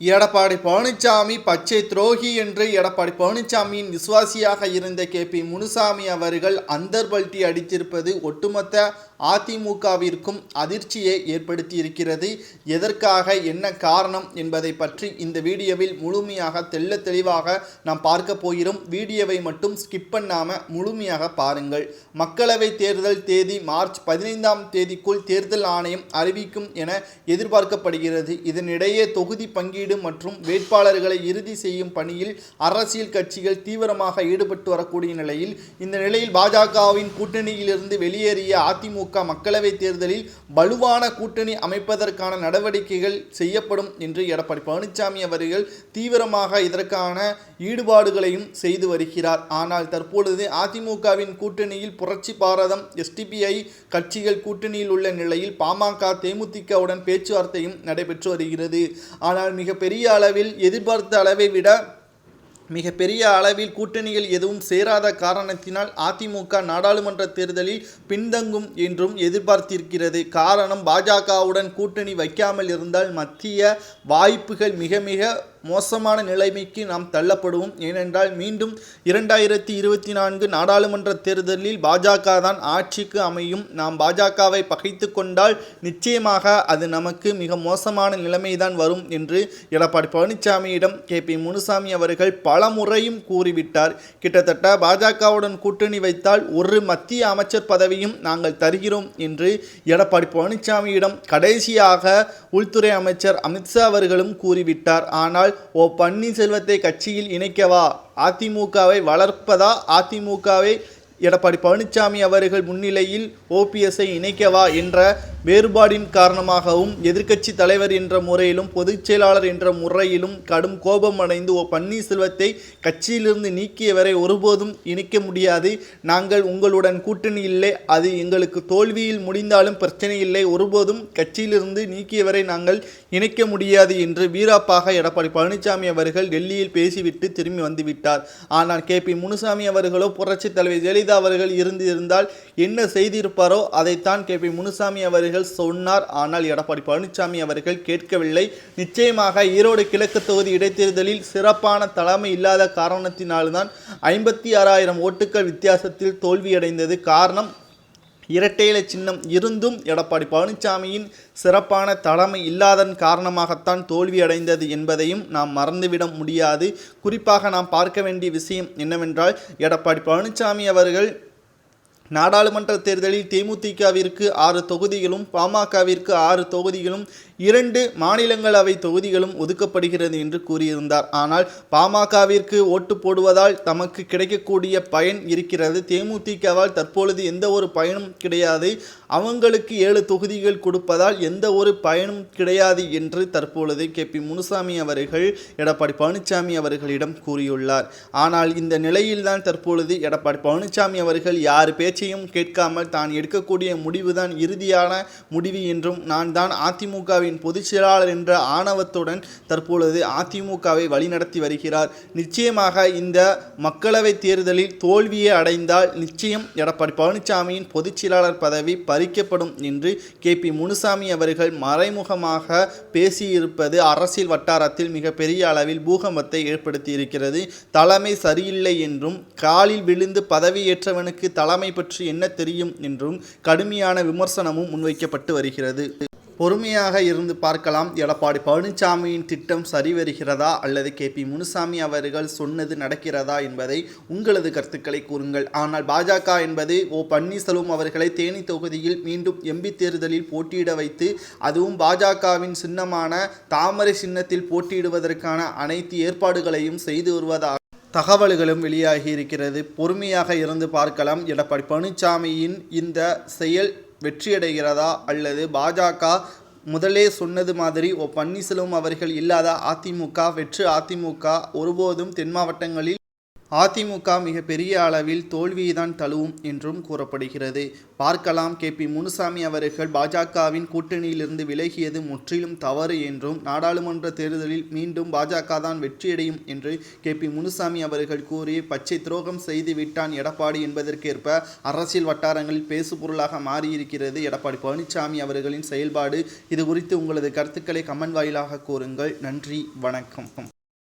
எடப்பாடி பழனிசாமி பச்சை துரோகி என்று எடப்பாடி பழனிசாமியின் விசுவாசியாக இருந்த கே.பி. முனுசாமி அவர்கள் அந்தர்பல்ட்டி அடித்திருப்பது ஒட்டுமொத்த அதிமுகவிற்கும் அதிர்ச்சியை ஏற்படுத்தியிருக்கிறது. எதற்காக, என்ன காரணம் என்பதை பற்றி இந்த வீடியோவில் முழுமையாக தெள்ள தெளிவாக நாம் பார்க்க போகிறோம். வீடியோவை மட்டும் ஸ்கிப் பண்ணாமல் முழுமையாக பாருங்கள். மக்களவை தேர்தல் தேதி மார்ச் 15ஆம் தேதிக்குள் தேர்தல் ஆணையம் அறிவிக்கும் என எதிர்பார்க்கப்படுகிறது. இதனிடையே தொகுதி பங்கீடு மற்றும் வேட்பாளர்களை இறுதி செய்யும் பணியில் அரசியல் கட்சிகள் தீவிரமாக ஈடுபட்டு வரக்கூடிய நிலையில் இந்த நிலையில் பாஜகவின் கூட்டணியிலிருந்து வெளியேறிய அதிமுக மக்களவை தேர்தலில் வலுவான கூட்டணி அமைப்பதற்கான நடவடிக்கைகள் செய்யப்படும் என்று எடப்பாடி பழனிசாமி அவர்கள் தீவிரமாக இதற்கான ஈடுபாடுகளையும் செய்து வருகிறார். ஆனால் தற்பொழுது அதிமுகவின் கூட்டணியில் புரட்சி பாரதம், SDPI கட்சிகள் கூட்டணியில் உள்ள நிலையில் பாமக, தேமுதிகவுடன் பேச்சுவார்த்தையும் நடைபெற்று வருகிறது. ஆனால் மிகப்பெரிய அளவில் எதிர்பார்த்த அளவை விட மிகப்பெரிய அளவில் கூட்டணிகள் எதுவும் சேராத காரணத்தினால் அதிமுக நாடாளுமன்ற தேர்தலில் பின்தங்கும் என்றும் எதிர்பார்த்திருக்கிறது. காரணம், பாஜகவுடன் கூட்டணி வைக்காமல் இருந்தால் மத்திய வாய்ப்புகள் மிக மிக மோசமான நிலைமைக்கு நாம் தள்ளப்படுவோம். ஏனென்றால் மீண்டும் 2024 நாடாளுமன்ற தேர்தலில் பாஜக தான் ஆட்சிக்கு அமையும். நாம் பாஜகவை பகைத்து கொண்டால் நிச்சயமாக அது நமக்கு மிக மோசமான நிலைமைதான் வரும் என்று எடப்பாடி பழனிசாமியிடம் கே.பி. முனுசாமி அவர்கள் பல முறையும் கூறிவிட்டார். கிட்டத்தட்ட பாஜகவுடன் கூட்டணி வைத்தால் ஒரு மத்திய அமைச்சர் பதவியும் நாங்கள் தருகிறோம் என்று எடப்பாடி பழனிசாமியிடம் கடைசியாக உள்துறை அமைச்சர் அமித்ஷா அவர்களும் கூறிவிட்டார். ஆனால் பன்னீர்செல்வத்தை கட்சியில் இணைக்கவா, அதிமுகவை வளர்ப்பதா, அதிமுகவை எடப்பாடி பழனிசாமி அவர்கள் முன்னிலையில் OPSஐ இணைக்கவா என்ற வேறுபாடின் காரணமாகவும் எதிர்க்கட்சி தலைவர் என்ற முறையிலும் பொதுச் செயலாளர் என்ற முறையிலும் கடும் கோபம் அடைந்து பன்னீர்செல்வத்தை கட்சியிலிருந்து நீக்கியவரை ஒருபோதும் இணைக்க முடியாது. நாங்கள் உங்களுடன் கூட்டணி இல்லை, அது எங்களுக்கு தோல்வியில் முடிந்தாலும் பிரச்சனை இல்லை, ஒருபோதும் கட்சியிலிருந்து நீக்கியவரை நாங்கள் இணைக்க முடியாது என்று வீராப்பாக எடப்பாடி பழனிசாமி அவர்கள் டெல்லியில் பேசிவிட்டு திரும்பி வந்துவிட்டார். ஆனால் கே.பி. முனுசாமி அவர்களோ புரட்சி தலைவர் ஜெயலலிதா அவர்கள் இருந்தால் என்ன செய்திருப்பாரோ அதைத்தான் கே.பி. முனுசாமி அவர்கள் சொன்னார். ஆனால் எடப்பாடி பழனிசாமி அவர்கள் கேட்கவில்லை. நிச்சயமாக ஈரோடு கிழக்கு தொகுதி இடைத்தேர்தலில் சிறப்பான தலைமை இல்லாத காரணத்தினால்தான் 56,000 ஓட்டுகள் வித்தியாசத்தில் தோல்வியடைந்தது. காரணம், இரட்டை இலை சின்னம் இருந்தும் எடப்பாடி பழனிசாமியின் சிறப்பான தலைமை இல்லாதன் காரணமாகத்தான் தோல்வியடைந்தது என்பதையும் நாம் மறந்துவிட முடியாது. குறிப்பாக நாம் பார்க்க வேண்டிய விஷயம் என்னவென்றால், எடப்பாடி பழனிசாமி அவர்கள் நாடாளுமன்ற தேர்தலில் தேமுதிகவிற்கு 6 தொகுதிகளும் பாமகவிற்கு 6 தொகுதிகளும் 2 மாநிலங்களவை தொகுதிகளும் ஒதுக்கப்படுகிறது என்று கூறியிருந்தார். ஆனால் பாமகவிற்கு ஓட்டு போடுவதால் தமக்கு கிடைக்கக்கூடிய பயன் இருக்கிறது, தேமுதிகவால் தற்பொழுது எந்த ஒரு பயனும் கிடையாது, அவங்களுக்கு 7 தொகுதிகள் கொடுப்பதால் எந்த ஒரு பயனும் கிடையாது என்று தற்பொழுது கே.பி. முனுசாமி அவர்கள் எடப்பாடி பழனிசாமி அவர்களிடம் கூறியுள்ளார். ஆனால் இந்த நிலையில்தான் தற்பொழுது எடப்பாடி பழனிசாமி அவர்கள் யார் பேச்சையும் கேட்காமல் தான் எடுக்கக்கூடிய முடிவுதான் இறுதியான முடிவு என்றும், நான் தான் அதிமுகவின் பொதுச் செயலாளர் என்ற ஆணவத்துடன் தற்பொழுது அதிமுகவை வழிநடத்தி வருகிறார். நிச்சயமாக இந்த மக்களவை தேர்தலில் தோல்வியை அடைந்தால் நிச்சயம் எடப்பாடி பழனிசாமியின் பொதுச் செயலாளர் பதவி பறிக்கப்படும் என்று கே.பி. முனுசாமி அவர்கள் மறைமுகமாக பேசியிருப்பது அரசியல் வட்டாரத்தில் மிகப்பெரிய அளவில் பூகம்பத்தை ஏற்படுத்தி இருக்கிறது. தலைமை சரியில்லை என்றும், காலில் விழுந்து பதவியேற்றவனுக்கு தலைமை பற்றி என்ன தெரியும் என்றும் கடுமையான விமர்சனமும் முன்வைக்கப்பட்டு வருகிறது. பொறுமையாக இருந்து பார்க்கலாம். எடப்பாடி பழனிசாமியின் திட்டம் சரி வருகிறதா அல்லது கே.பி. முனுசாமி அவர்கள் சொன்னது நடக்கிறதா என்பதை உங்களது கருத்துக்களை கூறுங்கள். ஆனால் பாஜக என்பது பன்னீர்செல்வம் அவர்களை தேனி தொகுதியில் மீண்டும் MP தேர்தலில் போட்டியிட வைத்து, அதுவும் பாஜகவின் சின்னமான தாமரை சின்னத்தில் போட்டியிடுவதற்கான அனைத்து ஏற்பாடுகளையும் செய்து வருவதாக தகவல்களும் வெளியாகி இருக்கிறது. பொறுமையாக இருந்து பார்க்கலாம். எடப்பாடி பழனிசாமியின் இந்த செயல் வெற்றியடைகிறதா அல்லது பாஜக முதலே சொன்னது மாதிரி பன்னீர்செல்வம் அவர்கள் இல்லாத அதிமுக வெற்று அதிமுக ஒருபோதும் தென் மாவட்டங்களில் அதிமுக மிக பெரிய அளவில் தோல்வியைதான் தழுவும் என்றும் கூறப்படுகிறது. பார்க்கலாம். கேபி முனுசாமி அவர்கள் பாஜகவின் கூட்டணியிலிருந்து விலகியது முற்றிலும் தவறு என்றும், நாடாளுமன்ற தேர்தலில் மீண்டும் பாஜக தான் வெற்றியடையும் என்று கேபி முனுசாமி அவர்கள் கூறி பச்சை துரோகம் செய்து விட்டான் எடப்பாடி என்பதற்கேற்ப அரசியல் வட்டாரங்களில் பேசுபொருளாக மாறியிருக்கிறது எடப்பாடி பழனிசாமி அவர்களின் செயல்பாடு. இது குறித்து உங்களது கருத்துக்களை கமெண்ட் வாயிலாக கூறுங்கள். நன்றி, வணக்கம்.